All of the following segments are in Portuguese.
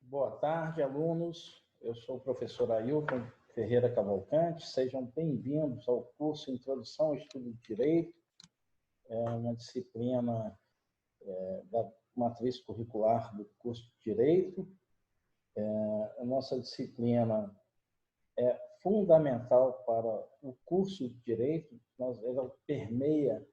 Boa tarde, alunos. Eu sou o professor Ailton Ferreira Cavalcante. Sejam bem-vindos ao curso Introdução ao Estudo de Direito. É uma disciplina da matriz curricular do curso de Direito. A nossa disciplina é fundamental para o curso de Direito. Ela permeia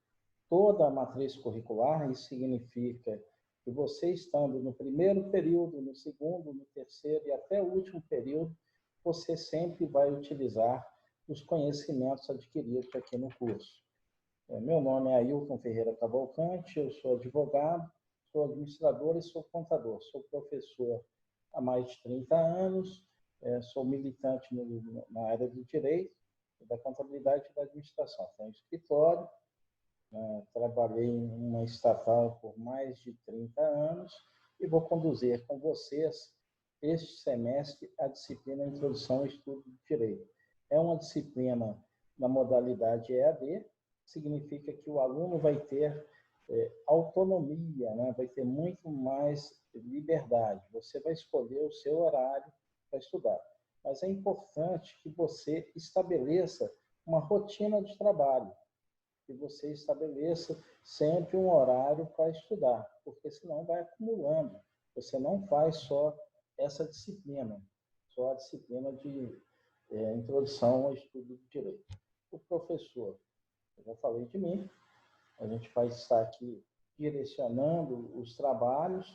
toda a matriz curricular. Isso significa que você, estando no primeiro período, no segundo, no terceiro e até o último período, você sempre vai utilizar os conhecimentos adquiridos aqui no curso. Meu nome é Ailton Ferreira Cavalcante, eu sou advogado, sou administrador e sou contador. Sou professor há mais de 30 anos, sou militante na área do direito, da contabilidade e da administração. Tenho escritório, trabalhei em uma estatal por mais de 30 anos e vou conduzir com vocês este semestre a disciplina Introdução ao Estudo de Direito. É uma disciplina na modalidade EAD, significa que o aluno vai ter autonomia, né? Vai ter muito mais liberdade. Você vai escolher o seu horário para estudar. Mas é importante que você estabeleça uma rotina de trabalho, que você estabeleça sempre um horário para estudar, porque senão vai acumulando. Você não faz só essa disciplina, só a disciplina de introdução ao estudo de direito. O professor, eu já falei de mim, a gente vai estar aqui direcionando os trabalhos.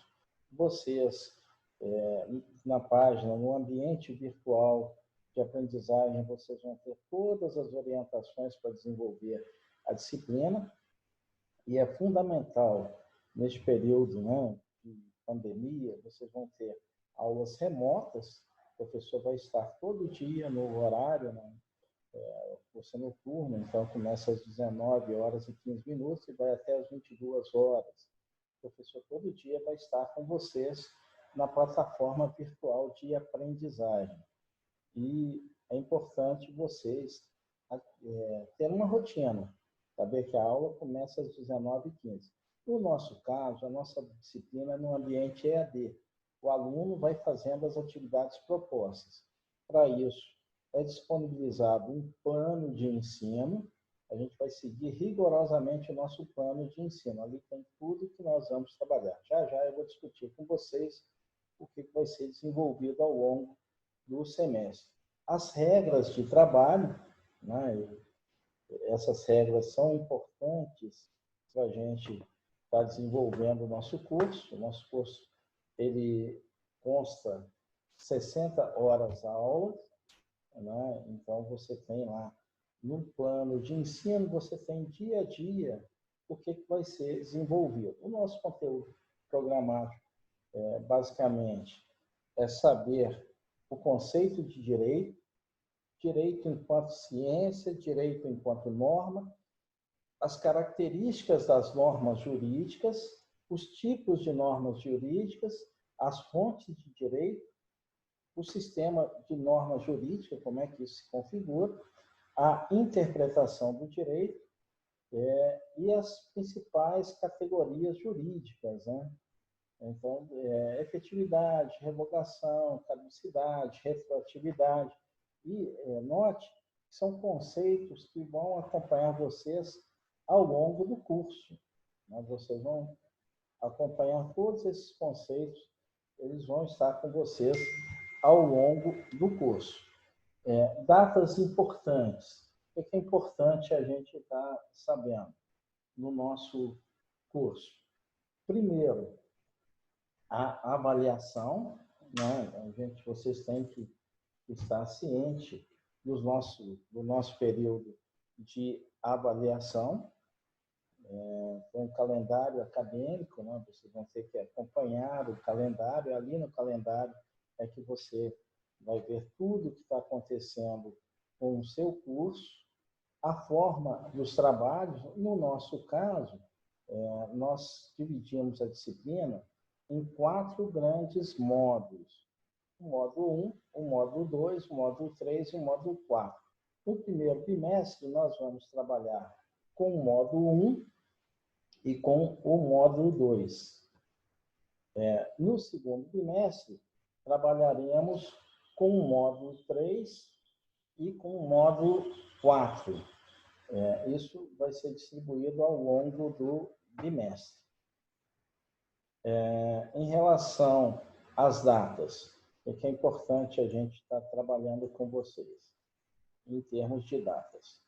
Vocês, na página, no ambiente virtual de aprendizagem, vocês vão ter todas as orientações para desenvolver a disciplina, e é fundamental neste período, né, de pandemia. Vocês vão ter aulas remotas, o professor vai estar todo dia no horário, né, por ser noturno, então começa às 19 horas e 15 minutos e vai até às 22 horas. O professor todo dia vai estar com vocês na plataforma virtual de aprendizagem. E é importante vocês ter uma rotina, saber que a aula começa às 19h15. No nosso caso, a nossa disciplina é no ambiente EAD. O aluno vai fazendo as atividades propostas. Para isso, é disponibilizado um plano de ensino. A gente vai seguir rigorosamente o nosso plano de ensino. Ali tem tudo que nós vamos trabalhar. Já já eu vou discutir com vocês o que vai ser desenvolvido ao longo do semestre. As regras de trabalho, né, essas regras são importantes para a gente estar desenvolvendo o nosso curso. O nosso curso, ele consta 60 horas aula, né? Então, você tem lá, no plano de ensino, você tem dia a dia o que vai ser desenvolvido. O nosso conteúdo programático, basicamente, é saber o conceito de direito, direito enquanto ciência, direito enquanto norma, as características das normas jurídicas, os tipos de normas jurídicas, as fontes de direito, o sistema de norma jurídica, como é que isso se configura, a interpretação do direito e as principais categorias jurídicas, né? Então, efetividade, revogação, caducidade, retroatividade. E note que são conceitos que vão acompanhar vocês ao longo do curso, né? Vocês vão acompanhar todos esses conceitos, eles vão estar com vocês ao longo do curso. Datas importantes. O que é importante a gente estar sabendo no nosso curso? Primeiro, a avaliação, né? Vocês têm que estar ciente do nosso período de avaliação, com o calendário acadêmico, né? Vocês vão ter que acompanhar o calendário. Ali no calendário é que você vai ver tudo o que está acontecendo com o seu curso, a forma dos trabalhos. No nosso caso, nós dividimos a disciplina em 4 grandes módulos. O módulo 1, o módulo 2, o módulo 3 e o módulo 4. No primeiro bimestre, nós vamos trabalhar com o módulo 1 e com o módulo 2. No segundo bimestre, trabalharemos com o módulo 3 e com o módulo 4. Isso vai ser distribuído ao longo do bimestre. Em relação às datas, o que é importante a gente estar trabalhando com vocês, em termos de datas.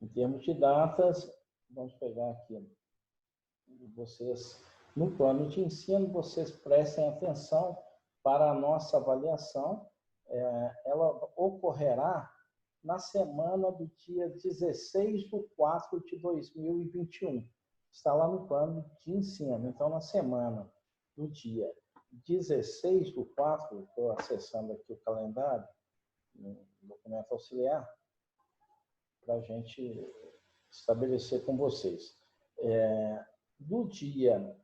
Em termos de datas, vamos pegar aqui, vocês, no plano de ensino, vocês prestem atenção para a nossa avaliação. Ela ocorrerá na semana do dia 16/4/2021. Está lá no plano de ensino. Então, na semana do dia 16/4, estou acessando aqui o calendário, no documento auxiliar, para a gente estabelecer com vocês. Do dia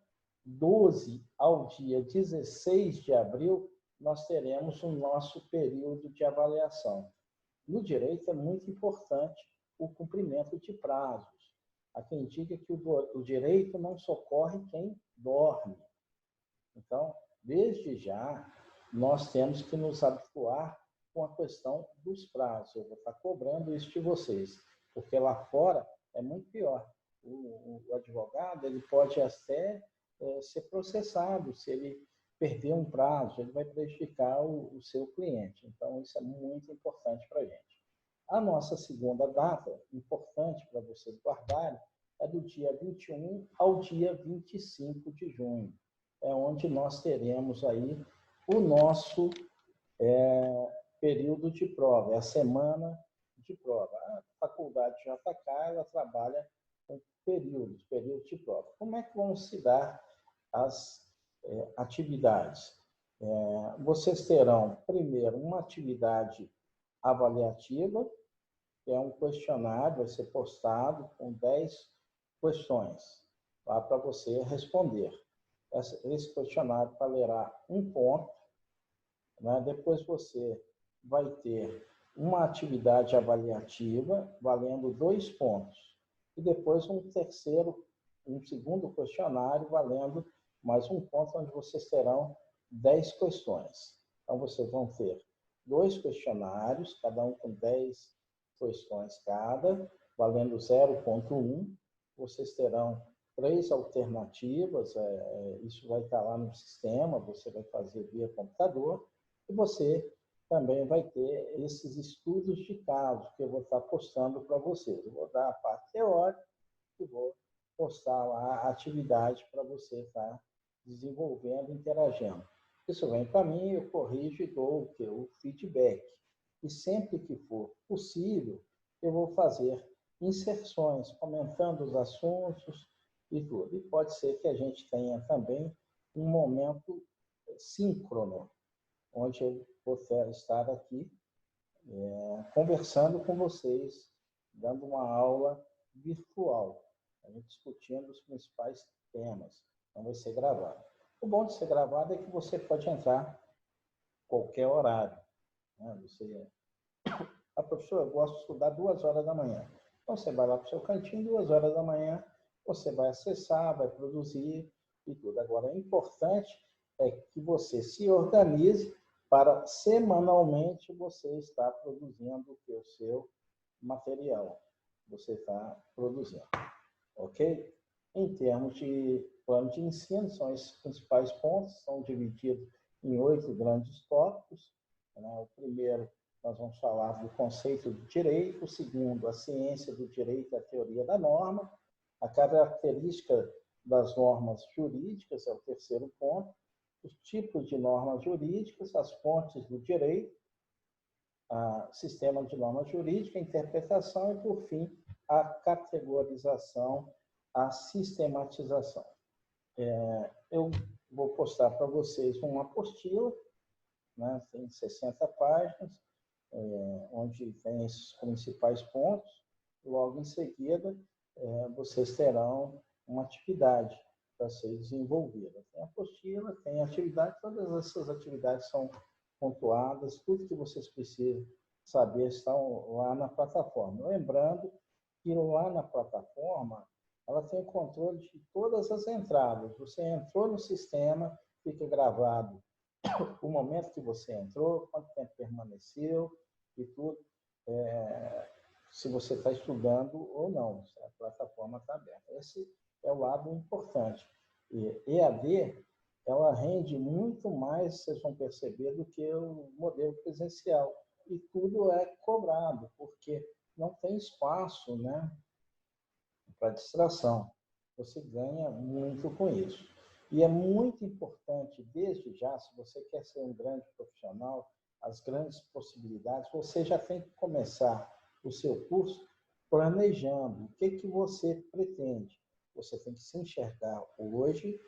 12 ao dia 16 de abril, nós teremos o nosso período de avaliação. No direito é muito importante o cumprimento de prazos. Há quem diga que o direito não socorre quem dorme. Então, desde já, nós temos que nos habituar com a questão dos prazos. Eu vou estar cobrando isso de vocês, porque lá fora é muito pior. O advogado ele pode até ser processado se ele perder um prazo, ele vai prejudicar o seu cliente. Então, isso é muito importante para a gente. A nossa segunda data, importante para vocês guardarem, é do dia 21 ao dia 25 de junho. É onde nós teremos aí o nosso período de prova, é a semana de prova. A faculdade JK, ela trabalha com períodos de prova. Como é que vão se dar as atividades? Vocês terão, primeiro, uma atividade avaliativa, que é um questionário, vai ser postado com 10 questões lá para você responder. Esse questionário valerá 1 ponto, né? Depois você vai ter uma atividade avaliativa valendo 2 pontos. E depois um segundo questionário valendo mais 1 ponto, onde vocês terão 10 questões. Então, vocês vão ter 2 questionários, cada um com 10 questões cada, valendo 0,1. Vocês terão 3 alternativas, isso vai estar lá no sistema, você vai fazer via computador, e você também vai ter esses estudos de caso que eu vou estar postando para vocês. Eu vou dar a parte teórica e vou postar lá a atividade para você estar desenvolvendo, interagindo. Isso vem para mim, eu corrijo e dou o feedback. E sempre que for possível, eu vou fazer inserções, comentando os assuntos e tudo. E pode ser que a gente tenha também um momento síncrono, onde eu vou estar aqui conversando com vocês, dando uma aula virtual, a gente discutindo os principais temas. Então, vai ser gravado. O bom de ser gravado é que você pode entrar qualquer horário, né? A professora, eu gosto de estudar 2 horas da manhã. Então, você vai lá para o seu cantinho, 2 horas da manhã, você vai acessar, vai produzir e tudo. Agora, o importante é que você se organize para semanalmente você estar produzindo o seu material. Você está produzindo. Ok? Em termos de plano de ensino, são esses principais pontos, são divididos em 8 grandes tópicos. O primeiro, nós vamos falar do conceito do direito. O segundo, a ciência do direito e a teoria da norma. A característica das normas jurídicas é o terceiro ponto. Os tipos de normas jurídicas, as fontes do direito, sistema de norma jurídica, interpretação e, por fim, a categorização, a sistematização. Eu vou postar para vocês uma apostila, né? Tem 60 páginas, onde tem esses principais pontos. Logo em seguida, vocês terão uma atividade para ser desenvolvida. Tem apostila, tem atividade, todas essas atividades são pontuadas, tudo que vocês precisam saber está lá na plataforma. Lembrando que lá na plataforma, ela tem o controle de todas as entradas. Você entrou no sistema fica gravado o momento que você entrou, quanto tempo permaneceu e tudo, se você está estudando ou não, se a plataforma está aberta. Esse é o lado importante. E EAD, ela rende muito mais, vocês vão perceber, do que o modelo presencial. E tudo é cobrado, porque não tem espaço, né, para distração. Você ganha muito com isso. E é muito importante, desde já, se você quer ser um grande profissional, as grandes possibilidades, você já tem que começar o seu curso planejando o que você pretende. Você tem que se enxergar hoje.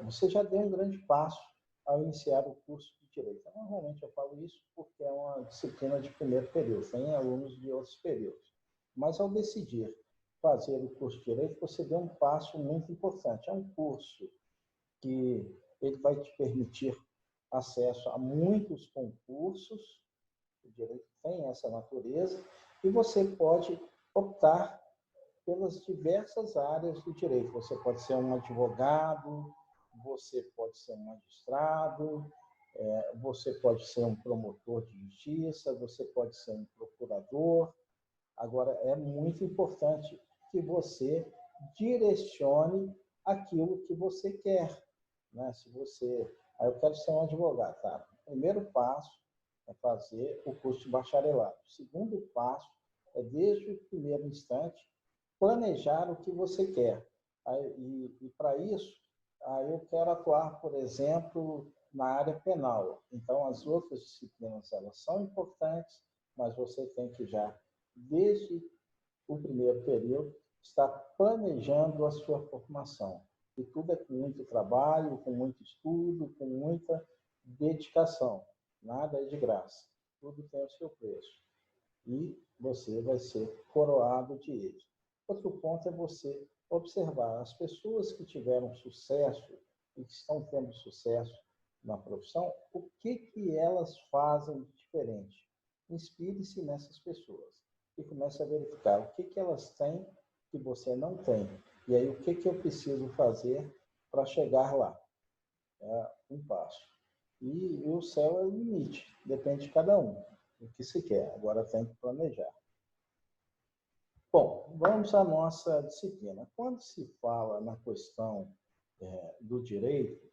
Você já deu um grande passo ao iniciar o curso de Direito. Normalmente eu falo isso porque é uma disciplina de primeiro período, tem alunos de outros períodos. Mas ao decidir fazer o curso de Direito, você deu um passo muito importante. É um curso que ele vai te permitir acesso a muitos concursos, o direito tem essa natureza, e você pode optar pelas diversas áreas do direito. Você pode ser um advogado, você pode ser um magistrado, você pode ser um promotor de justiça, você pode ser um procurador. Agora, é muito importante que você direcione aquilo que você quer. Né? Se você... eu quero ser um advogado, tá? O primeiro passo é fazer o curso de bacharelado. O segundo passo é, desde o primeiro instante, planejar o que você quer. E para isso, eu quero atuar, por exemplo, na área penal. Então, as outras disciplinas, elas são importantes, mas você tem que já, desde o primeiro período, estar planejando a sua formação. E tudo é com muito trabalho, com muito estudo, com muita dedicação. Nada é de graça. Tudo tem o seu preço. E você vai ser coroado de êxito. Outro ponto é você observar as pessoas que tiveram sucesso e que estão tendo sucesso na profissão, o que elas fazem de diferente. Inspire-se nessas pessoas e comece a verificar o que elas têm que você não tem. E aí, o que eu preciso fazer para chegar lá? É um passo. E o céu é o limite, depende de cada um, o que se quer. Agora tem que planejar. Bom, vamos à nossa disciplina. Quando se fala na questão do direito,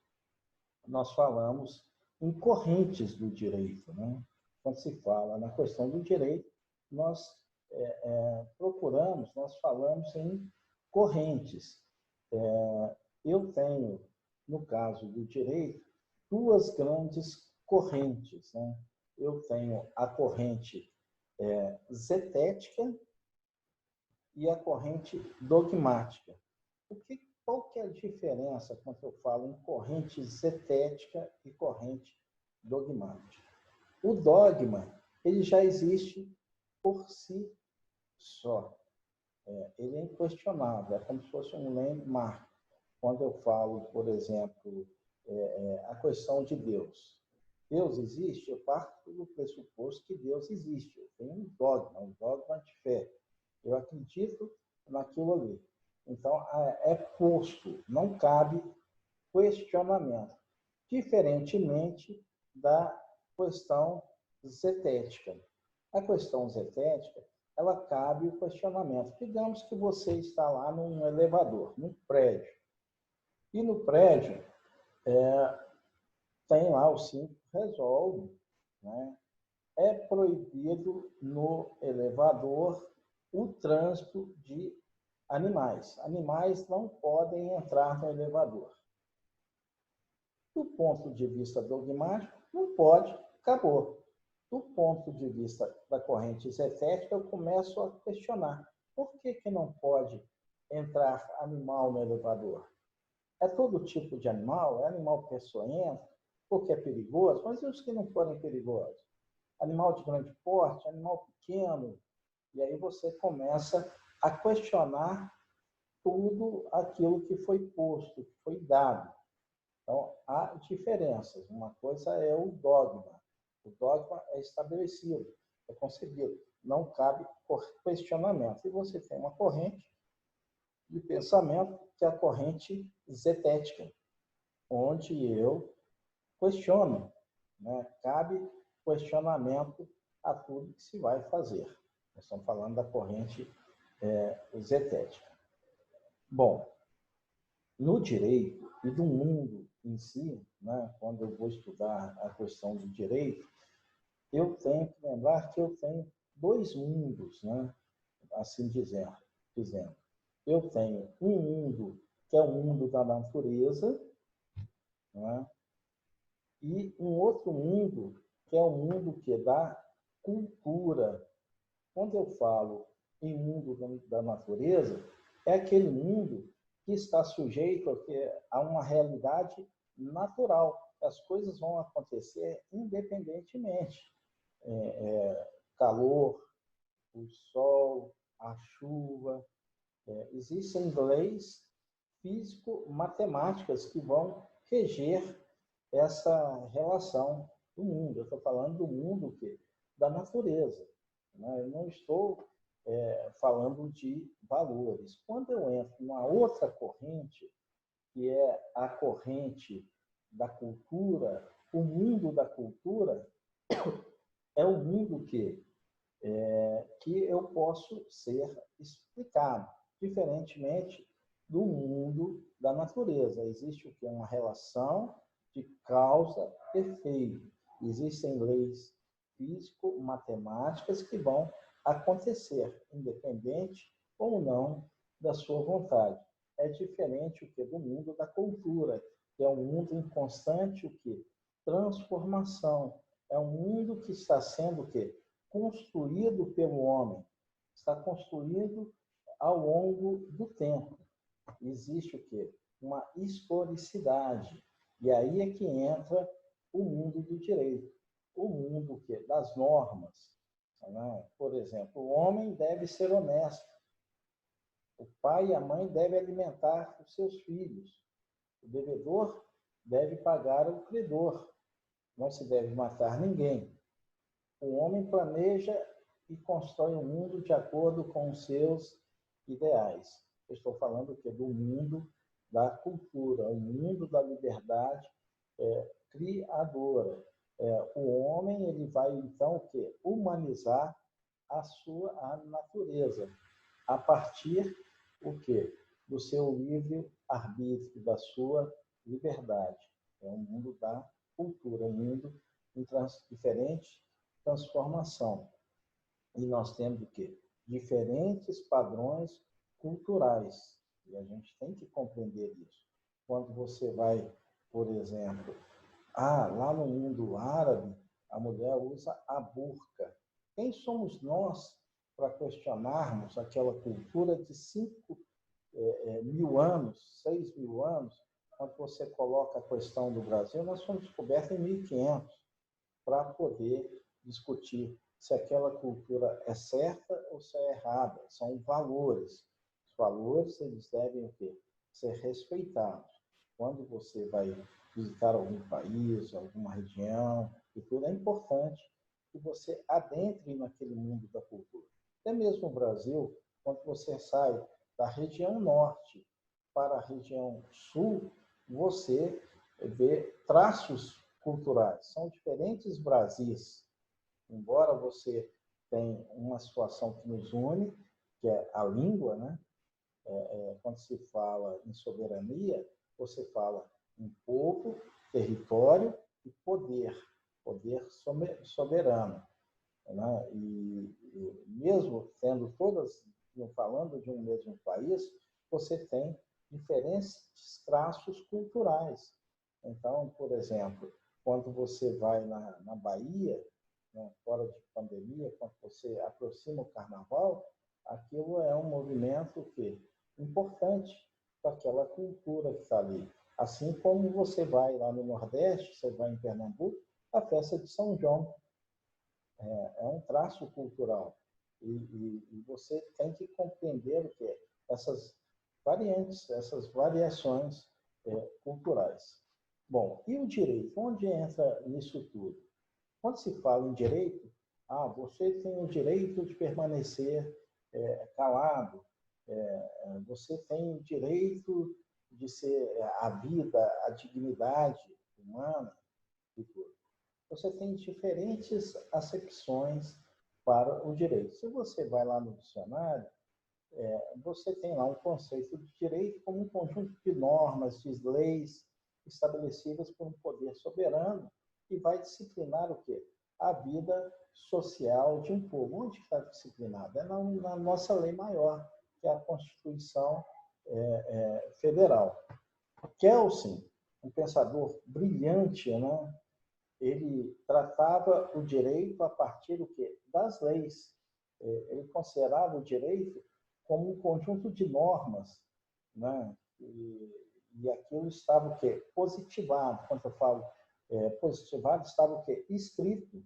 nós falamos em correntes do direito. Né? Quando se fala na questão do direito, nós nós falamos em correntes. Eu tenho, no caso do direito, duas grandes correntes. Né? Eu tenho a corrente zetética e a corrente dogmática. Qual que é a diferença quando eu falo em corrente zetética e corrente dogmática? O dogma, ele já existe por si só. Ele é inquestionável, é como se fosse um landmark. Quando eu falo, por exemplo, a questão de Deus. Deus existe? Eu parto do pressuposto que Deus existe. Eu tenho um dogma de fé. Eu acredito naquilo ali. Então, é posto, não cabe questionamento. Diferentemente da questão zetética. A questão zetética, ela cabe o questionamento. Digamos que você está lá num elevador, num prédio. E no prédio, tem lá o símbolo resolve. Né? É proibido no elevador o trânsito de animais. Animais não podem entrar no elevador. Do ponto de vista dogmático, não pode, acabou. Do ponto de vista da corrente zetética, eu começo a questionar. Por que não pode entrar animal no elevador? É todo tipo de animal? É animal peçonhento? Porque é perigoso? Mas e os que não forem perigosos? Animal de grande porte? Animal pequeno? E aí você começa a questionar tudo aquilo que foi posto, que foi dado. Então, há diferenças. Uma coisa é o dogma. O dogma é estabelecido, é concebido. Não cabe questionamento. E você tem uma corrente de pensamento, que é a corrente zetética. onde eu questiono, né? Cabe questionamento a tudo que se vai fazer. Nós estamos falando da corrente zetética. Bom, no direito e do mundo em si, né, quando eu vou estudar a questão do direito, eu tenho que lembrar que eu tenho dois mundos, né, assim dizendo. Eu tenho um mundo que é o mundo da natureza, né, e um outro mundo que é o mundo que é da cultura. Quando eu falo em mundo da natureza, é aquele mundo que está sujeito a uma realidade natural. As coisas vão acontecer independentemente. Calor, o sol, a chuva. Existem leis físico-matemáticas que vão reger essa relação do mundo. Eu estou falando do mundo da natureza. Né? Eu não estou falando de valores. Quando eu entro numa outra corrente, que é a corrente da cultura, o mundo da cultura é o mundo que eu posso ser explicado, diferentemente do mundo da natureza. Existe o que? Uma relação de causa e efeito. Existem leis físico-matemáticas que vão acontecer, independente ou não da sua vontade. É diferente o que? Do mundo da cultura, que é um mundo em constante o que? Transformação. É um mundo que está sendo o quê? Construído pelo homem, está construído ao longo do tempo. Existe o quê? Uma historicidade. E aí é que entra o mundo do direito, o mundo o quê? Das normas. Por exemplo, o homem deve ser honesto. O pai e a mãe devem alimentar os seus filhos. O devedor deve pagar o credor. Não se deve matar ninguém. O homem planeja e constrói o mundo de acordo com os seus ideais. Eu estou falando aqui do mundo da cultura, o mundo da liberdade criadora. O homem ele vai então o quê? Humanizar a natureza a partir o quê? Do seu livre arbítrio, da sua liberdade. É um mundo da cultura, um mundo em diferente transformação. E nós temos o quê? Diferentes padrões culturais. E a gente tem que compreender isso. Quando você vai, por exemplo, lá no mundo árabe, a mulher usa a burca. Quem somos nós para questionarmos aquela cultura de 5.000 anos, 6.000 anos? Quando você coloca a questão do Brasil, nós fomos descobertos em 1500 para poder discutir se aquela cultura é certa ou se é errada. São valores. Os valores, eles devem o quê? Ser respeitados. Quando você vai visitar algum país, alguma região, e tudo, é importante que você adentre naquele mundo da cultura. Até mesmo no Brasil, quando você sai da região norte para a região sul, você vê traços culturais. São diferentes Brasis. Embora você tenha uma situação que nos une, que é a língua, né? Quando se fala em soberania, você fala em povo, território e poder soberano. Né? E mesmo tendo todas, falando de um mesmo país, você tem diferentes traços culturais. Então, por exemplo, quando você vai na Bahia, né, fora de pandemia, quando você aproxima o carnaval, aquilo é um movimento que importante para aquela cultura que está ali. Assim como você vai lá no Nordeste, você vai em Pernambuco, a festa de São João é um traço cultural. E você tem que compreender o que é essas variantes, essas variações culturais. Bom, e o direito? Onde entra nisso tudo? Quando se fala em direito, você tem o direito de permanecer calado, você tem o direito de ser a vida, a dignidade humana e tudo. Você tem diferentes acepções para o direito. Se você vai lá no dicionário, você tem lá um conceito de direito como um conjunto de normas, de leis estabelecidas por um poder soberano e vai disciplinar o quê? A vida social de um povo. Onde está disciplinado? É na nossa lei maior, que é a Constituição Federal. Kelsen, um pensador brilhante, né? Ele tratava o direito a partir do quê? Das leis. Ele considerava o direito como um conjunto de normas, né? E aquilo estava o quê? Positivado. Quando eu falo positivado, estava o quê? Escrito,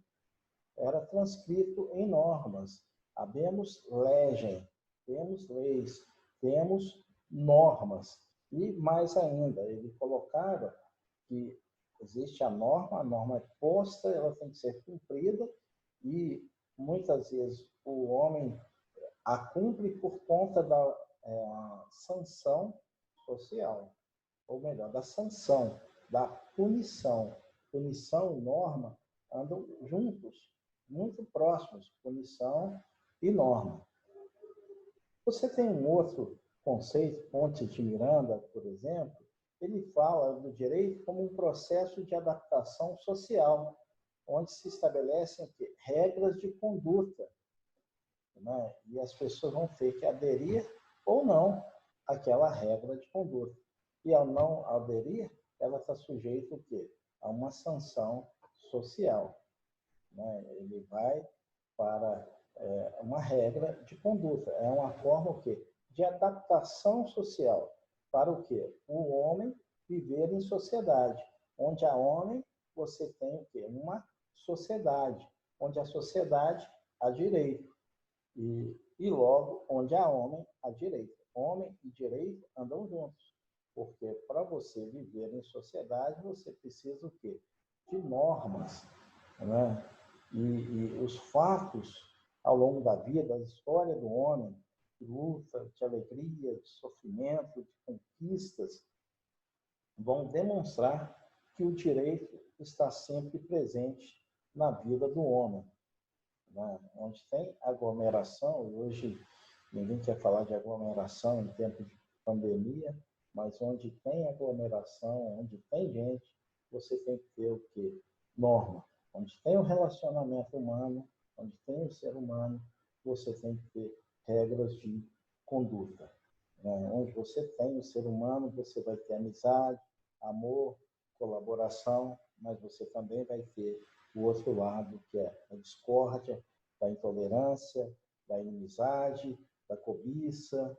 era transcrito em normas. Habemos legem, temos leis, temos normas. E mais ainda, ele colocava que existe a norma é posta, ela tem que ser cumprida e muitas vezes o homem a cumpre por conta da sanção social, ou melhor, da sanção, da punição. Punição e norma andam juntos, muito próximos, punição e norma. Você tem um outro conceito, Ponte de Miranda, por exemplo, ele fala do direito como um processo de adaptação social, onde se estabelecem regras de conduta, né? E as pessoas vão ter que aderir ou não àquela regra de conduta. E ao não aderir, ela está sujeita a uma sanção social, né? Ele vai para uma regra de conduta. É uma forma de adaptação social para o quê? O homem viver em sociedade. Onde há homem, você tem o quê? Uma sociedade. Onde há sociedade, há direito. E logo, onde há homem, há direito. Homem e direito andam juntos. Porque para você viver em sociedade, você precisa o quê? De normas, né? E os fatos ao longo da vida, a história do homem, de luta, de alegria, de sofrimento, de conquistas, vão demonstrar que o direito está sempre presente na vida do homem, né? Onde tem aglomeração, e hoje ninguém quer falar de aglomeração em tempo de pandemia, mas onde tem aglomeração, onde tem gente, você tem que ter o quê? Norma. Onde tem o relacionamento humano, onde tem o ser humano, você tem que ter regras de conduta, né? Onde você tem o ser humano, você vai ter amizade, amor, colaboração, mas você também vai ter o outro lado, que é a discórdia, da intolerância, da inimizade, da cobiça,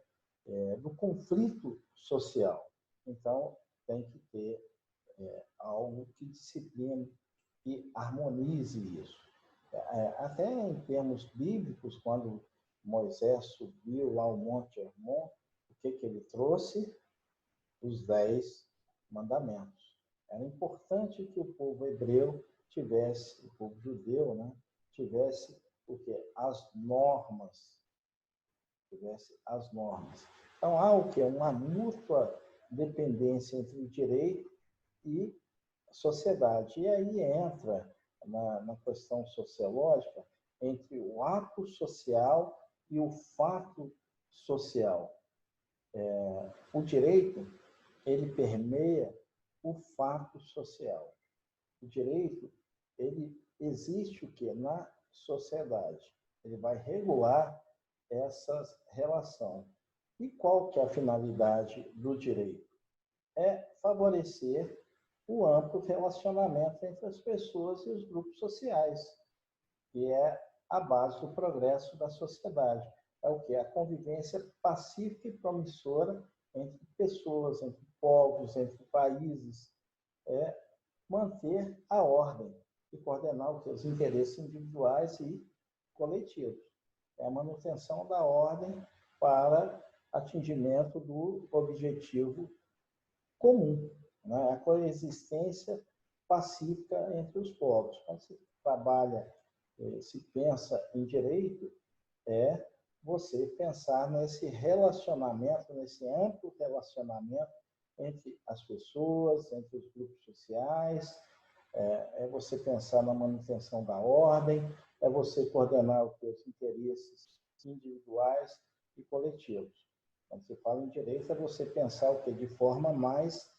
do conflito social. Então, tem que ter algo que discipline, que harmonize isso. Até em termos bíblicos, quando Moisés subiu lá ao Monte Hermon, o que ele trouxe? Os 10 mandamentos. Era importante que o povo hebreu tivesse, o povo judeu, né, tivesse o quê? As normas. Tivesse as normas. Então, há o quê? Uma mútua dependência entre o direito e a sociedade. E aí entra na questão sociológica entre o ato social e o fato social. O direito, ele permeia o fato social. O direito, ele existe o quê? Na sociedade. Ele vai regular essa relação. E qual que é a finalidade do direito? É favorecer o amplo relacionamento entre as pessoas e os grupos sociais, que é a base do progresso da sociedade. É o que? A convivência pacífica e promissora entre pessoas, entre povos, entre países. É manter a ordem e coordenar os interesses individuais e coletivos. É a manutenção da ordem para atingimento do objetivo comum, né? A coexistência pacífica entre os povos. Quando se trabalha, se pensa em direito, é você pensar nesse relacionamento, nesse amplo relacionamento entre as pessoas, entre os grupos sociais, é você pensar na manutenção da ordem, é você coordenar os interesses individuais e coletivos. Quando você fala em direito, é você pensar o quê? De forma mais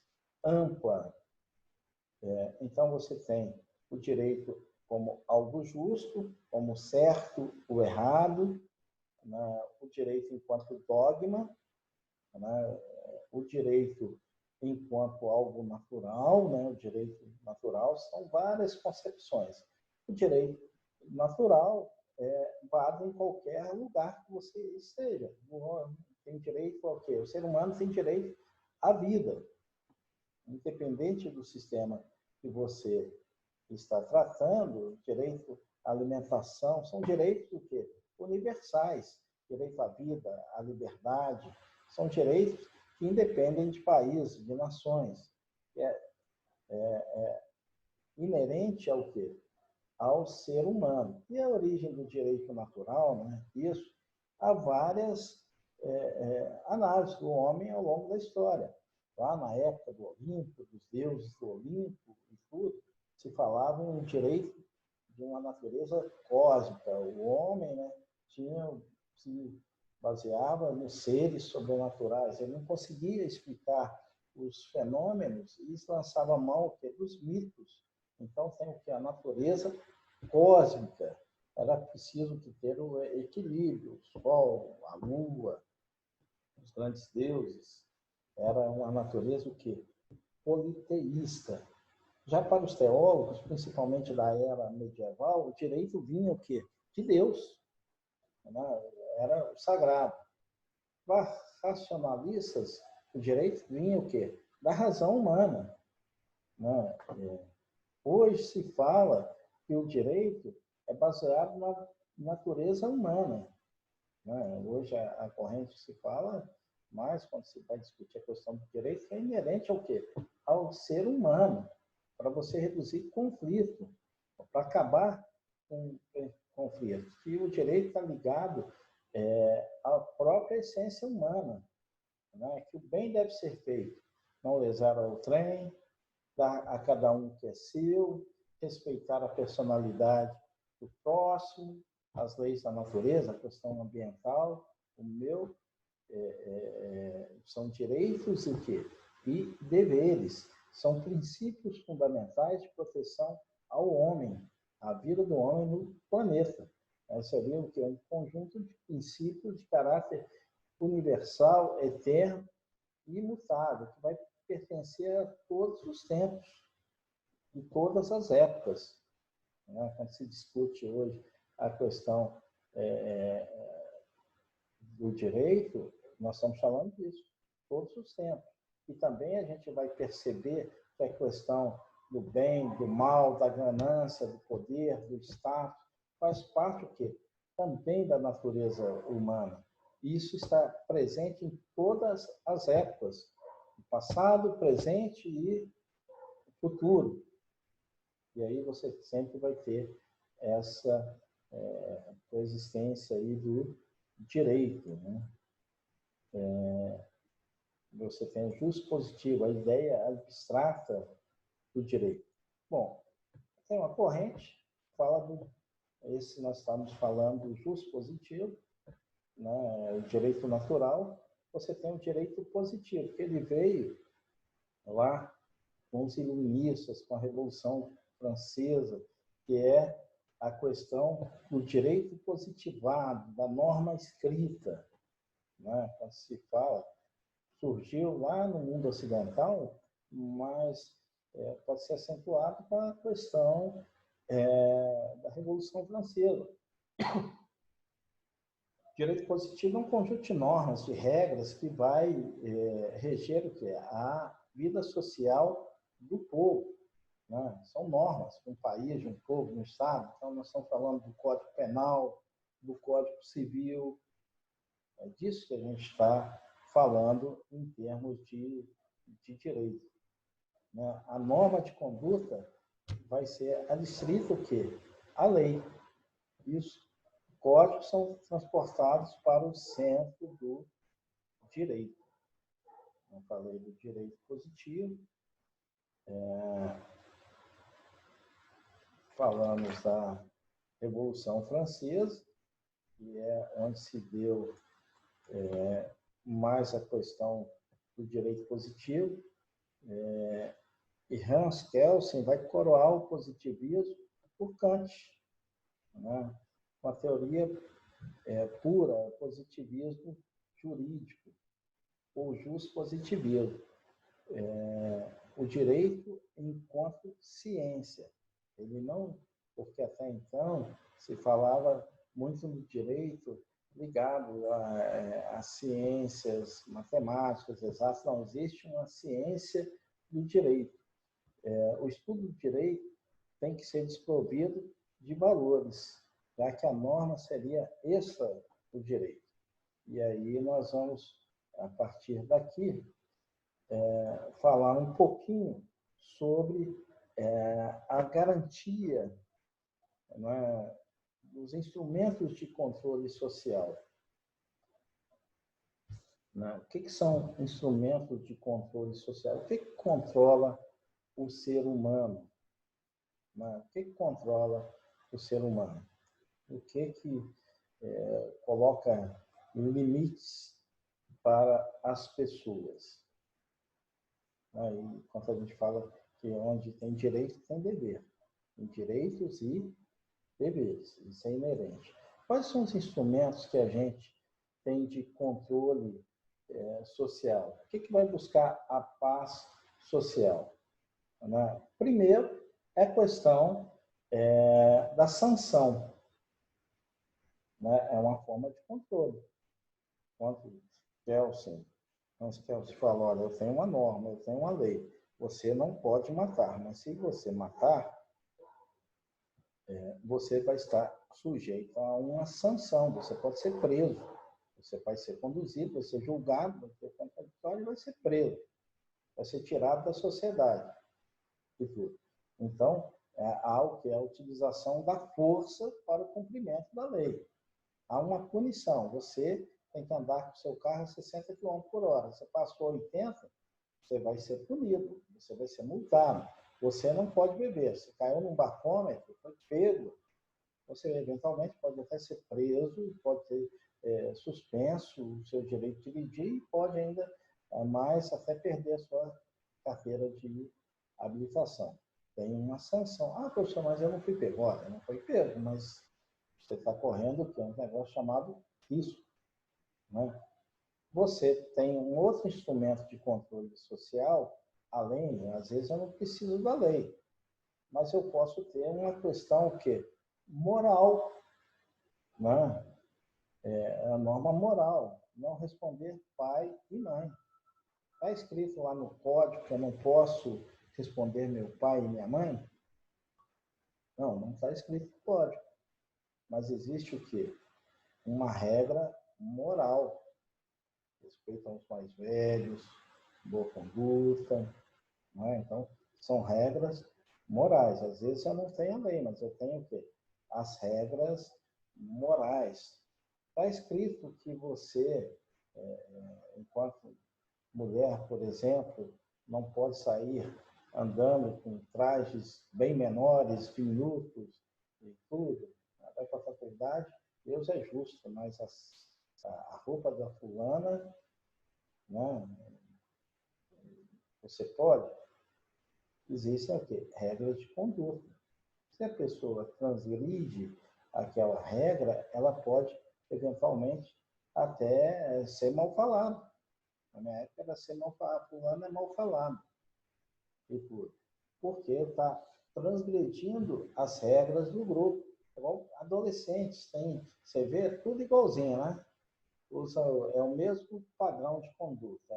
ampla. Então, você tem o direito como algo justo, como certo ou errado, né? O direito enquanto dogma, né? O direito enquanto algo natural, né? O direito natural são várias concepções. O direito natural vale em qualquer lugar que você esteja. Tem direito ao quê? O ser humano tem direito à vida, independente do sistema que você está tratando. Direito à alimentação são direitos o quê? Universais. Direito à vida, à liberdade, são direitos que independem de países, de nações. É inerente ao quê? Ao ser humano. E a origem do direito natural, né? Isso, há várias análises do homem ao longo da história. Lá na época do Olimpo, dos deuses do Olimpo e tudo, se falava em um direito de uma natureza cósmica. O homem, né, se baseava nos seres sobrenaturais. Ele não conseguia explicar os fenômenos e lançava mão dos mitos. Então, tem o que? A natureza cósmica. Era preciso ter o equilíbrio, o Sol, a Lua, os grandes deuses. Era uma natureza o quê? Politeísta. Já para os teólogos, principalmente da era medieval, o direito vinha o quê? De Deus. Era o sagrado. Para racionalistas, o direito vinha o quê? Da razão humana. Hoje se fala que o direito é baseado na natureza humana. Hoje a corrente se fala mais, quando se vai discutir a questão do direito, que é inerente ao quê? Ao ser humano, para você reduzir conflito, para acabar com conflito. E o direito está ligado à própria essência humana, que o bem deve ser feito, não lesar ao trem, dar a cada um o que é seu, respeitar a personalidade do próximo, as leis da natureza, a questão ambiental, o meu, são direitos e deveres, são princípios fundamentais de proteção ao homem, à vida do homem no planeta. Seria o quê? Um conjunto de princípios de caráter universal, eterno e imutável, que vai pertencer a todos os tempos, em todas as épocas. Quando se discute hoje a questão do direito, nós estamos falando disso, todos os tempos. E também a gente vai perceber que a questão do bem, do mal, da ganância, do poder, do status, faz parte o quê? Também da natureza humana. E isso está presente em todas as épocas, passado, presente e futuro. E aí você sempre vai ter essa coexistência aí do direito, né? Você tem o justo positivo, a ideia abstrata do direito. Bom, tem uma corrente que fala esse nós estamos falando do justo positivo, né? O direito natural. Você tem o direito positivo, que ele veio lá com os iluministas, com a Revolução Francesa, que é a questão do direito positivado, da norma escrita. Quando se fala, surgiu lá no mundo ocidental, mas pode ser acentuado com a questão da Revolução Francesa. Direito positivo é um conjunto de normas, de regras que vai reger o quê? A vida social do povo. São normas de um país, de um povo, de um Estado. Então, nós estamos falando do Código Penal, do Código Civil. É disso que a gente está falando em termos de direito. A norma de conduta vai ser adstrita o quê? A lei. Isso. Códigos são transportados para o centro do direito. Eu falei do direito positivo, falamos da Revolução Francesa, que é onde se deu mais a questão do direito positivo, e Hans Kelsen vai coroar o positivismo por Kant, né? Uma teoria pura, positivismo jurídico, ou positivismo. O direito enquanto ciência. Ele não, porque até então se falava muito do direito ligado a ciências matemáticas, exatas. Não existe uma ciência do direito. O estudo do direito tem que ser desprovido de valores, já que a norma seria extra do direito. E aí nós vamos, a partir daqui, falar um pouquinho sobre a garantia, né, dos instrumentos de controle social. Né? O que são instrumentos de controle social? O que controla o ser humano? Né? O que controla o ser humano? O que coloca limites para as pessoas? E quando a gente fala que onde tem direito, tem dever. Tem direitos e deveres. Isso é inerente. Quais são os instrumentos que a gente tem de controle social? O que vai buscar a paz social? Né? Primeiro, é a questão da sanção. Né? É uma forma de controle. Quando Kelsen falou, olha, eu tenho uma norma, eu tenho uma lei, você não pode matar, mas se você matar, você vai estar sujeito a uma sanção, você pode ser preso, você vai ser conduzido, vai ser julgado, vai ter contraditório e vai ser preso, vai ser tirado da sociedade. E tudo. Então, há algo que é a utilização da força para o cumprimento da lei. Há uma punição, você tem que andar com o seu carro a 60 km por hora. Você passou 80, você vai ser punido, você vai ser multado. Você não pode beber. Você caiu num bafômetro, foi pego. Você eventualmente pode até ser preso, pode ter suspenso o seu direito de dirigir e pode ainda mais até perder a sua carteira de habilitação. Tem uma sanção. Ah, professor, mas eu não fui pego. Olha, não foi pego, mas você está correndo que é um negócio chamado risco. Né? Você tem um outro instrumento de controle social, além, às vezes eu não preciso da lei, mas eu posso ter uma questão o quê? Moral, né? A norma moral, não responder pai e mãe. Está escrito lá no código que eu não posso responder meu pai e minha mãe? Não, não está escrito no código. Mas existe o quê? Uma regra moral. Respeito aos mais velhos, boa conduta. Né? Então, são regras morais. Às vezes eu não tenho a lei, mas eu tenho o quê? As regras morais. Está escrito que você, enquanto mulher, por exemplo, não pode sair andando com trajes bem menores, minutos e tudo. Vai para a faculdade, Deus é justo, mas a roupa da fulana, né? Você pode? Existem o quê? Regras de conduta. Se a pessoa transgride aquela regra, ela pode, eventualmente, até ser mal falada. Na minha época era ser mal falado, fulano é mal falado. E tudo. Porque está transgredindo as regras do grupo. Igual adolescentes, você vê tudo igualzinho, né? É o mesmo padrão de conduta.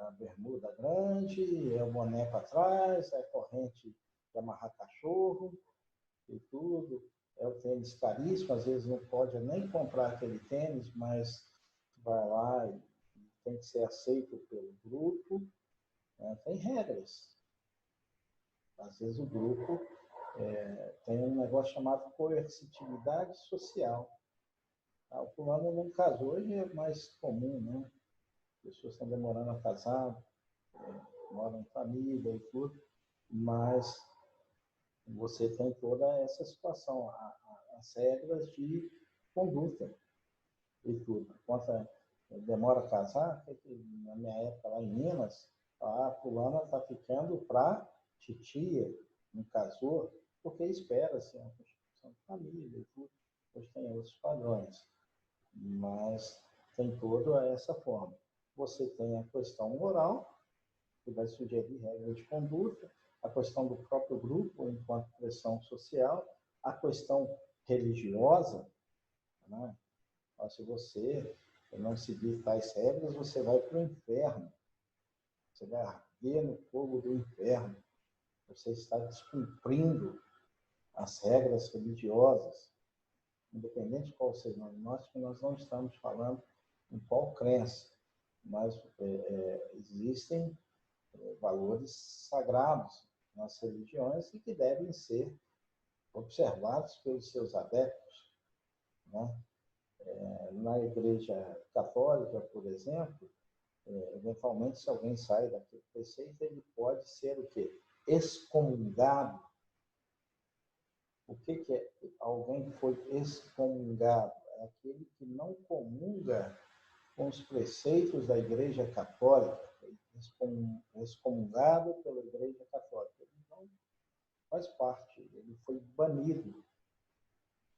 A bermuda grande, é o boné para trás, é a corrente de amarrar cachorro e tudo. É o tênis caríssimo, às vezes não pode nem comprar aquele tênis, mas vai lá e tem que ser aceito pelo grupo. Tem regras. Às vezes o grupo tem um negócio chamado coercitividade social. O fulano não casou, hoje é mais comum, né? pessoas estão demorando a casar, moram em família e tudo, mas você tem toda essa situação, as regras de conduta e tudo. Quanto demora a casar, na minha época lá em Minas, a fulana está ficando para titia, não casou, porque espera-se a constituição de família e tudo. Hoje tem outros padrões, mas tem toda essa forma. Você tem a questão moral, que vai sugerir regras de conduta, a questão do próprio grupo enquanto pressão social, a questão religiosa, né? Se você não seguir tais regras, você vai para o inferno. Você vai arder no fogo do inferno. Você está descumprindo as regras religiosas, independente de qual seja. Nós não estamos falando em qual crença, mas existem valores sagrados nas religiões e que devem ser observados pelos seus adeptos, né? Na Igreja Católica, por exemplo, eventualmente, se alguém sai daquele preceito, ele pode ser o quê? Excomungado. O que é alguém que foi excomungado? É aquele que não comunga com os preceitos da Igreja Católica, excomungado pela Igreja Católica. Ele não faz parte, ele foi banido.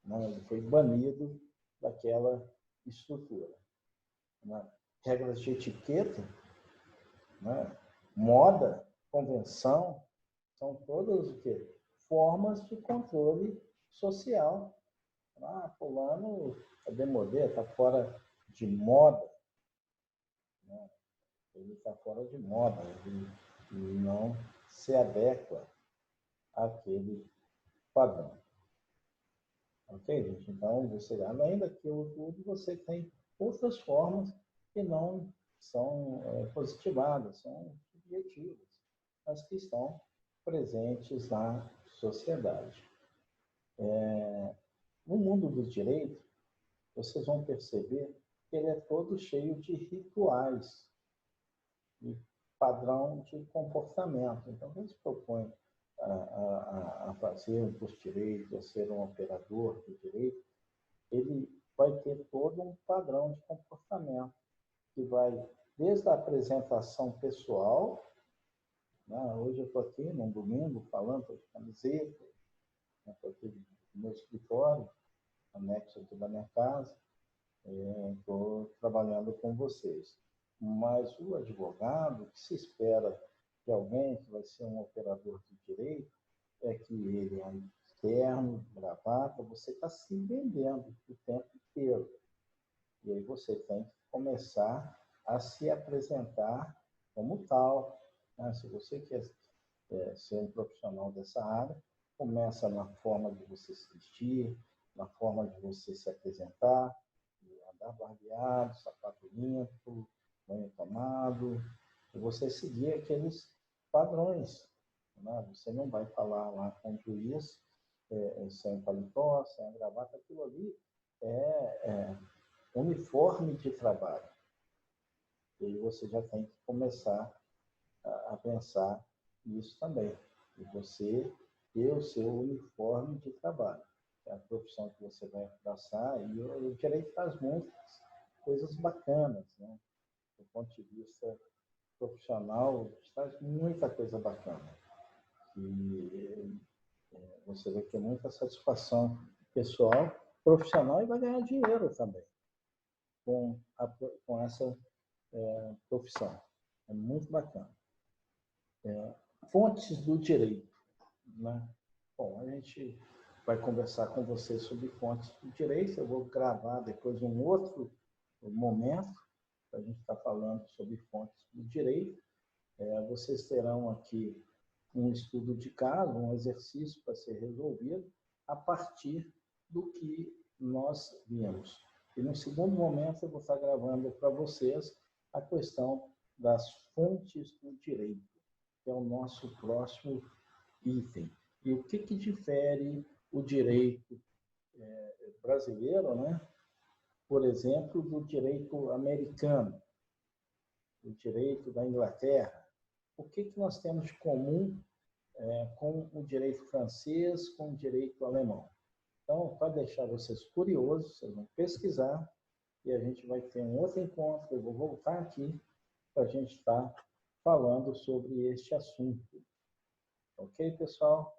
Né? Ele foi banido daquela estrutura. Né? Regras de etiqueta, né? Moda, convenção, são todas o quê? Formas de controle social. Fulano é demodé, está fora de moda. Né? Ele está fora de moda, ele não se adequa àquele padrão. Ok, gente? Então, você, além daquilo tudo, você tem outras formas que não são positivadas, são subjetivas, mas que estão presentes na sociedade. No mundo do direito, vocês vão perceber que ele é todo cheio de rituais e padrão de comportamento. Então, quem se propõe a fazer um curso de direito, a ser um operador de direito, ele vai ter todo um padrão de comportamento que vai desde a apresentação pessoal, né? Hoje eu estou aqui num domingo falando, estou de camiseta, estou aqui no meu escritório, anexo aqui da minha casa, estou trabalhando com vocês. Mas o advogado, que se espera de alguém que vai ser um operador de direito, é que ele é um terno, gravata, você está se vendendo o tempo inteiro. E aí você tem que começar a se apresentar como tal. Né? Se você quer ser um profissional dessa área, começa na forma de você se vestir, na forma de você se apresentar, andar barbeado, sapato limpo, banho tomado, e você seguir aqueles padrões. Né? Você não vai falar lá com o juiz sem paletó, sem a gravata, aquilo ali é uniforme de trabalho. E aí você já tem que começar a pensar nisso também. E você ter o seu uniforme de trabalho. É a profissão que você vai abraçar, e o direito faz muitas coisas bacanas, né? Do ponto de vista profissional, traz muita coisa bacana. E você vai ter muita satisfação pessoal, profissional, e vai ganhar dinheiro também com essa profissão. É muito bacana. Fontes do direito. Né? Bom, a gente vai conversar com vocês sobre fontes do direito. Eu vou gravar depois um outro momento, para a gente estar falando sobre fontes do direito. Vocês terão aqui um estudo de caso, um exercício para ser resolvido a partir do que nós vimos. E no segundo momento eu vou estar gravando para vocês a questão das fontes do direito, que é o nosso próximo item. E o que difere o direito brasileiro, né? Por exemplo, do direito americano. o direito da Inglaterra. O que nós temos de comum com o direito francês, com o direito alemão? Então, para deixar vocês curiosos, vocês vão pesquisar e a gente vai ter um outro encontro. Eu vou voltar aqui para a gente estar falando sobre este assunto. Ok, pessoal?